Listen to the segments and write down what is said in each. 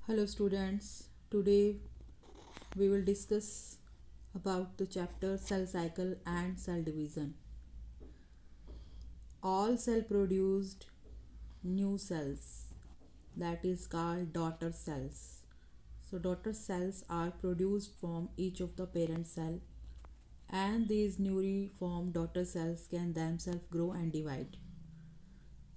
Hello students, today we will discuss about the chapter cell cycle and cell division. All cell produced new cells, that is called daughter cells. So daughter cells are produced from each of the parent cell, and these newly formed daughter cells can themselves grow and divide.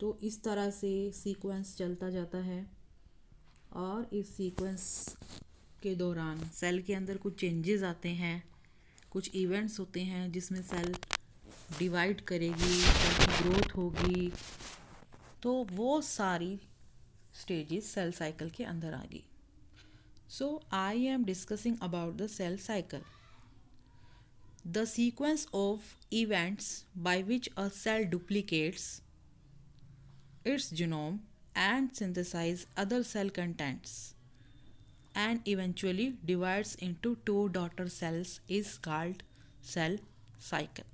तो इस तरह से sequence चलता जाता है और इस sequence के दौरान सेल के अंदर कुछ चेंजेस आते हैं, कुछ इवेंट्स होते हैं जिसमें सेल डिवाइड करेगी, सेल की ग्रोथ होगी। तो वो सारी स्टेजेस सेल साइकिल के अंदर आ गई। So I am discussing about the cell cycle, the sequence of events by which a cell duplicates its genome and synthesize other cell contents and eventually divides into two daughter cells is called cell cycle.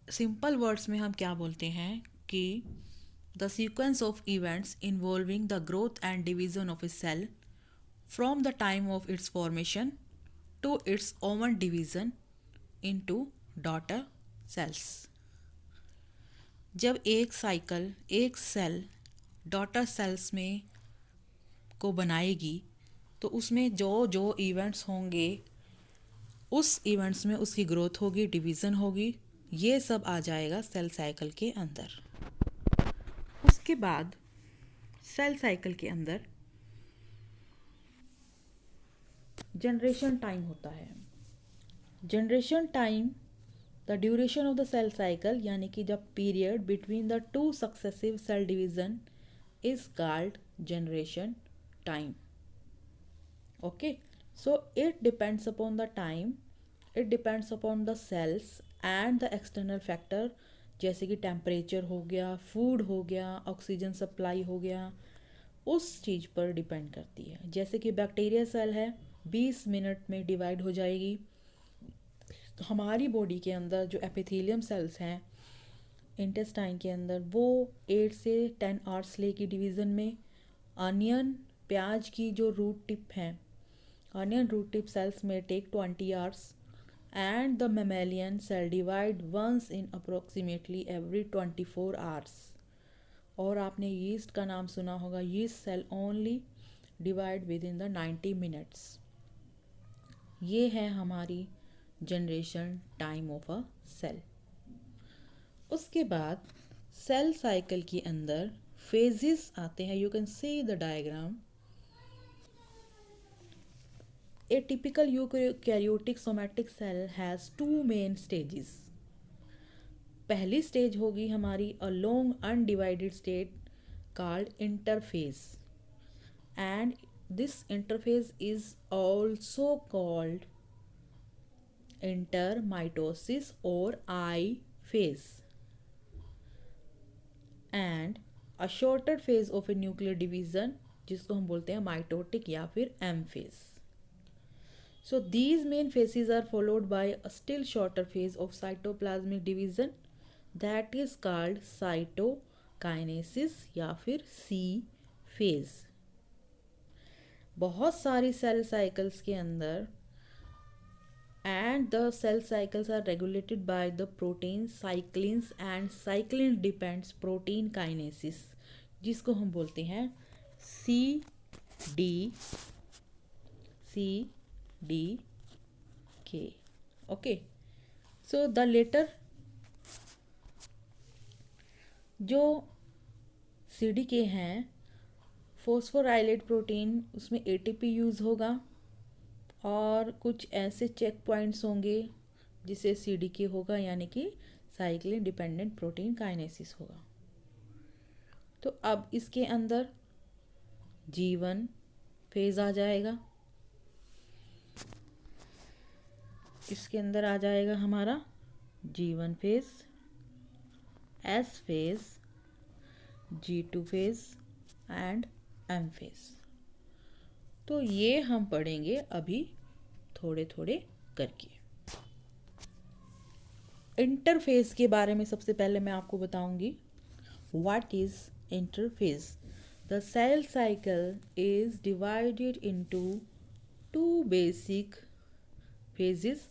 Simple words में हम क्या बोलते हैं कि the sequence of events involving the growth and division of a cell from the time of its formation to its own division into daughter cells. जब एक cycle एक cell daughter cells में को बनाएगी तो उसमें जो जो इवेंट्स होंगे उस इवेंट्स में उसकी ग्रोथ होगी, डिवीज़न होगी, ये सब आ जाएगा सेल साइकिल के अंदर। उसके बाद सेल साइकिल के अंदर जनरेशन टाइम होता है। Generation time the duration of the cell cycle, यानी कि जब period between the two successive cell division is called generation time. Okay, so it depends upon the time, it depends upon the cells and the external factor, जैसे कि temperature हो गया, food हो गया, oxygen supply हो गया, उस चीज़ पर डिपेंड करती है। जैसे कि बैक्टीरिया सेल है 20 मिनट में डिवाइड हो जाएगी। हमारी बॉडी के अंदर जो एपिथेलियम सेल्स हैं इंटेस्टाइन के अंदर, वो 8 से 10 आवर्स लेगी डिवीज़न में। अनियन प्याज की जो रूट टिप हैं, अनियन रूट टिप सेल्स में take 20 hours and the mammalian cell divide once in approximately every 24 hours. और आपने यीस्ट का नाम सुना होगा, yeast cell only divide with in the 90 minutes. ये है हमारी generation time of a cell. उसके बाद सेल साइकिल के अंदर फेजेस आते हैं। You can see the diagram. A typical eukaryotic somatic cell has 2 main stages. पहली स्टेज होगी हमारी a long undivided state called interphase, and this interphase is also called intermitosis और I phase, and a shorter phase of a nuclear division जिसको हम बोलते हैं mitotic या फिर M phase. So these main phases are followed by a still shorter phase of cytoplasmic division that is called cytokinesis या फिर सी phase. बहुत सारी सेल साइकिल्स के अंदर and the cell cycles are regulated by the protein cyclins and cyclin depends protein kinesis, जिसको हम बोलते हैं सी डी के। ओके, सो द लेटर जो सी डी के हैं फॉस्फोराइलेट प्रोटीन, उसमें एटीपी यूज़ होगा और कुछ ऐसे चेक पॉइंट्स होंगे जिसे सी डी के होगा, यानी कि साइक्लिन डिपेंडेंट प्रोटीन काइनेसिस होगा। तो अब इसके अंदर G1 फेज आ जाएगा, इसके अंदर आ जाएगा हमारा G1 phase, S phase, G2 phase and M phase. तो ये हम पढ़ेंगे अभी थोड़े थोड़े करके। इंटरफेज के बारे में सबसे पहले मैं आपको बताऊंगी what is interphase. The cell cycle is divided into two basic phases.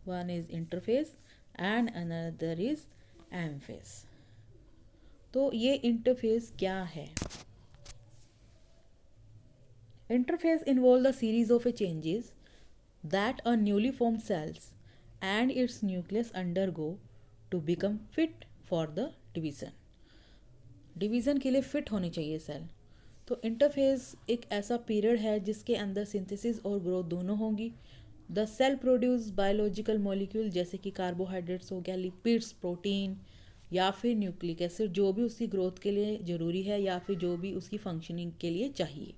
One is interphase and another is M phase. तो ये इंटरफेज क्या है? Interphase involve the series of changes that a newly formed cells and its nucleus undergo to become fit for the division. Division के लिए fit होनी चाहिए cell. तो interphase एक ऐसा पीरियड है जिसके अंदर सिंथेसिस और ग्रोथ दोनों होंगी. The cell produce biological molecule जैसे कि कार्बोहाइड्रेट्स हो गया, लिपिड्स, प्रोटीन या फिर न्यूक्लिक एसिड, जो भी उसकी ग्रोथ के लिए ज़रूरी है या फिर जो भी उसकी फंक्शनिंग के लिए चाहिए.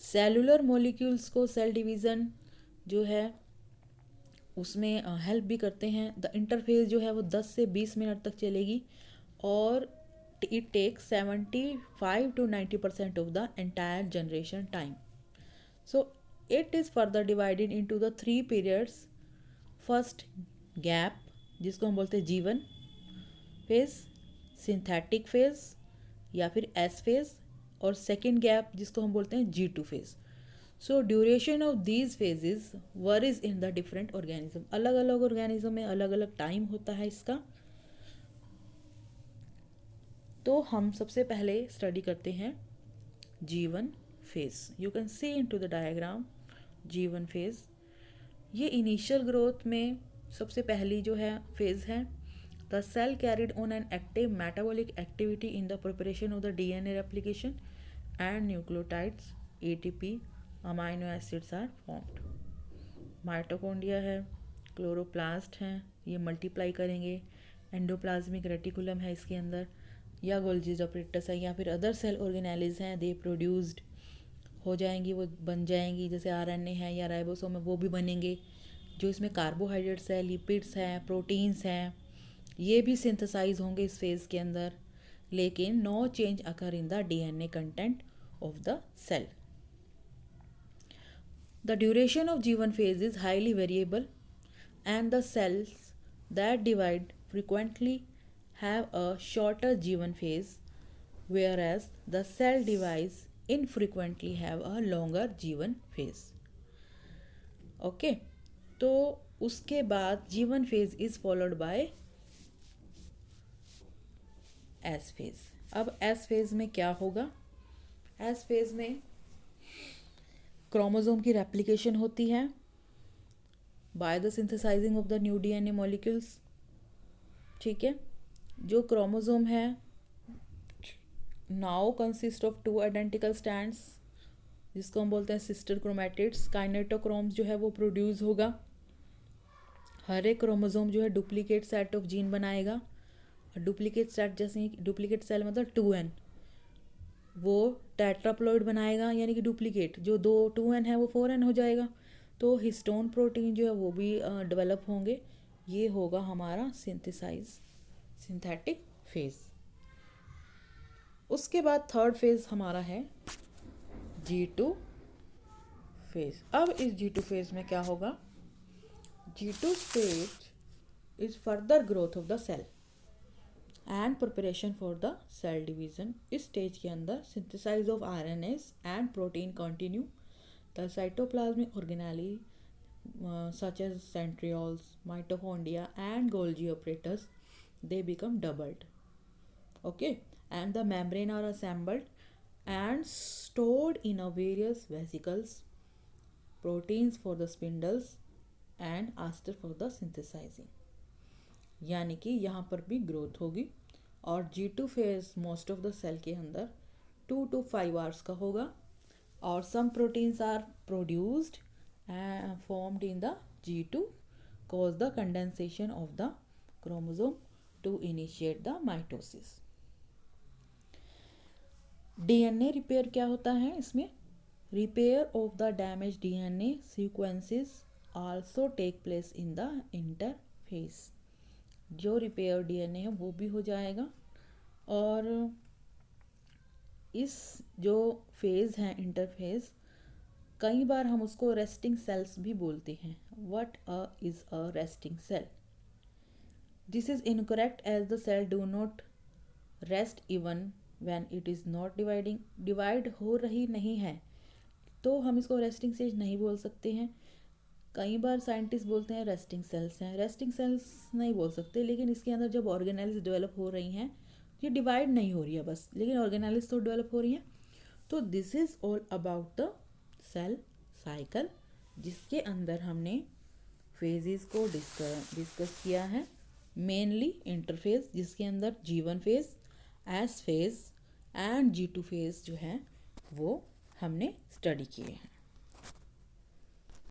सेलुलर मॉलिक्यूल्स को सेल डिवीज़न जो है उसमें हेल्प भी करते हैं. द इंटरफेज जो है वो 10 से 20 मिनट तक चलेगी और it takes 75 to 90% of the entire generation time. So it is further divided into the three periods. First gap जिसको हम बोलते हैं G1 phase, synthetic phase या फिर S phase, और second gap जिसको हम बोलते हैं G2 phase. So duration of these phases varies in the different organism. अलग अलग organism में अलग अलग टाइम होता है इसका. तो हम सबसे पहले स्टडी करते हैं G1 phase. You can see into the diagram G1 phase. ये इनिशियल ग्रोथ में सबसे पहली जो है फेज है. The cell carried on an active metabolic activity in the preparation of the DNA replication and nucleotides, ATP, amino acids are formed. Mitochondria है, chloroplast हैं, ये मल्टीप्लाई करेंगे. एंडोप्लाज्मिक रेटिकुलम है इसके अंदर, या गोल्जी ऑपरेटस है, या फिर अदर सेल ऑर्गेनेलिज हैं, दे प्रोड्यूस्ड हो जाएंगी, वो बन जाएंगी. जैसे RNA है या राइबोसोम है वो भी बनेंगे. जो इसमें कार्बोहाइड्रेट्स है, लिपिड्स हैं, प्रोटीन्स हैं, ये भी सिंथेसाइज होंगे इस फेज़ के अंदर. लेकिन no change occur in the DNA content of the cell. The duration of G1 phase is highly variable and the cells that divide frequently have a shorter G1 phase, whereas the cell divides infrequently have a longer G1 phase. Okay, तो उसके बाद G1 phase is followed by S phase. अब S phase में क्या होगा? S phase में chromosome की replication होती है by the synthesizing of the new DNA molecules. ठीक है, जो क्रोमोसोम है now consist of two identical stands जिसको हम बोलते हैं सिस्टर क्रोमैटिड्स. काइनेटोक्रोम्स जो है वो प्रोड्यूस होगा. हर एक क्रोमोसोम जो है डुप्लीकेट सेट ऑफ जीन बनाएगा. और डुप्लीकेट सेट जैसे डुप्लीकेट सेल मतलब 2n, वो टेट्राप्लॉइड बनाएगा, यानी कि डुप्लीकेट जो 2n है वो 4n हो जाएगा. तो हिस्टोन प्रोटीन जो है वो भी डेवलप होंगे. ये होगा हमारा सिंथेटिक फेज. उसके बाद थर्ड फेज हमारा है G2 फेज. अब इस G2 फेज में क्या होगा? G2 stage is further growth of the cell and preparation for the cell division. इस स्टेज के अंदर synthesise of RNAs and protein continue. The cytoplasmic organelles such as centrioles, mitochondria and Golgi operators, they become doubled. Okay, and the membrane are assembled and stored in a various vesicles, proteins for the spindles and aster for the synthesizing. यानी कि यहाँ पर भी growth होगी. और G2 phase most of the cell के अंदर 2 to 5 hours का होगा. और some proteins are produced formed in the G2 cause the condensation of the chromosome to initiate the mitosis. DNA repair क्या होता है इसमें? Repair of the damage DNA sequences also take place in the interphase. जो repair DNA है वो भी हो जाएगा. और इस जो फेज है इंटरफेज, कई बार हम उसको रेस्टिंग सेल्स भी बोलते हैं. What is a resting cell? This is incorrect as the cell do not rest even when it is not divide हो रही नहीं है तो हम इसको रेस्टिंग स्टेज नहीं बोल सकते हैं। कई बार साइंटिस्ट बोलते हैं रेस्टिंग सेल्स हैं, रेस्टिंग सेल्स नहीं बोल सकते, लेकिन इसके अंदर जब ऑर्गेनेल्स डेवलप हो रही हैं, ये डिवाइड नहीं हो रही है बस, लेकिन ऑर्गेनेल्स तो डेवलप हो रही हैं। तो this is all about the cell cycle, जिसके अंदर हमने फेजेस को डिस्कस किया है। मेनली इंटरफेज, जिसके अंदर G1 phase, S phase and G2 phase जो है वो हमने स्टडी किए हैं।